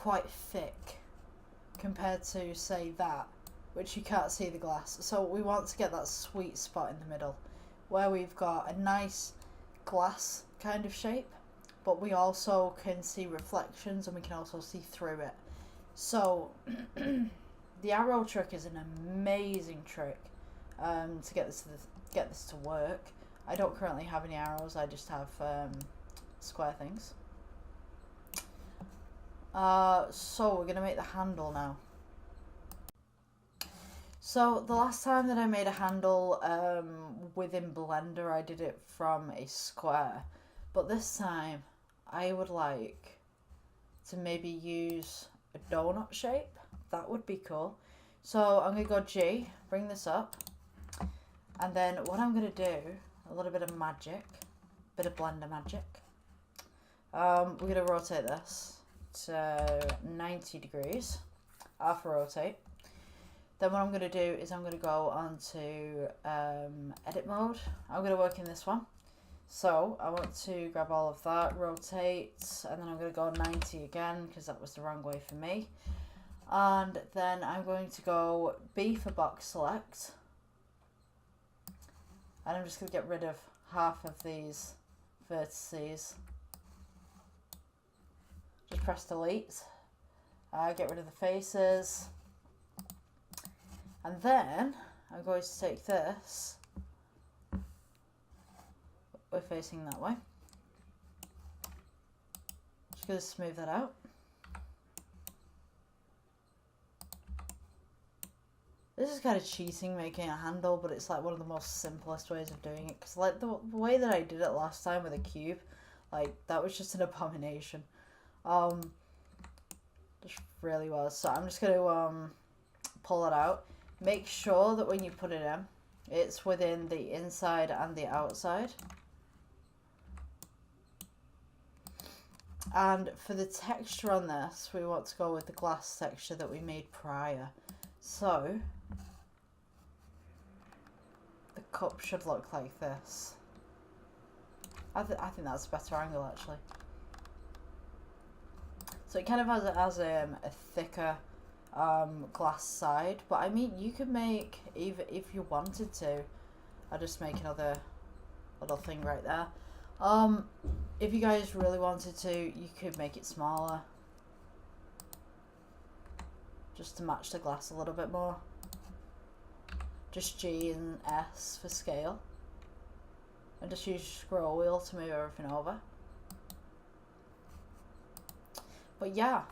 quite thick compared to, say, that, which you can't see the glass. So we want to get that sweet spot in the middle where we've got a nice glass kind of shape, but we also can see reflections and we can also see through it. So the arrow trick is an amazing trick to get this to work. I don't currently have any arrows, I just have square things. So we're going to make the handle now. So the last time that I made a handle within Blender, I did it from a square. But this time, I would like to maybe use a donut shape. That would be cool. So I'm going to go G, bring this up. And then what I'm going to do, a little bit of magic, bit of Blender magic. We're going to rotate this to 90 degrees, half a rotate. Then what I'm going to do is I'm going to go on to edit mode. I'm going to work in this one. So I want to grab all of that, rotate, and then I'm going to go 90 again because that was the wrong way for me. And then I'm going to go B for box select. And I'm just going to get rid of half of these vertices. Just press delete. Get rid of the faces. And then I'm going to take this. We're facing that way. Just going to smooth that out. This is kind of cheating making a handle, but it's like one of the most simplest ways of doing it. Because like the way that I did it last time with a cube, like that was just an abomination. Just really was. So I'm just going to pull it out. Make sure that when you put it in, it's within the inside and the outside. And for the texture on this, we want to go with the glass texture that we made prior. So the cup should look like this. I think that's a better angle actually. So it kind of has a thicker glass side, but I mean you could make, even if you wanted to, I'll just make another little thing right there. If you guys really wanted to, you could make it smaller, just to match the glass a little bit more. Just G and S for scale, and just use your scroll wheel to move everything over. But yeah,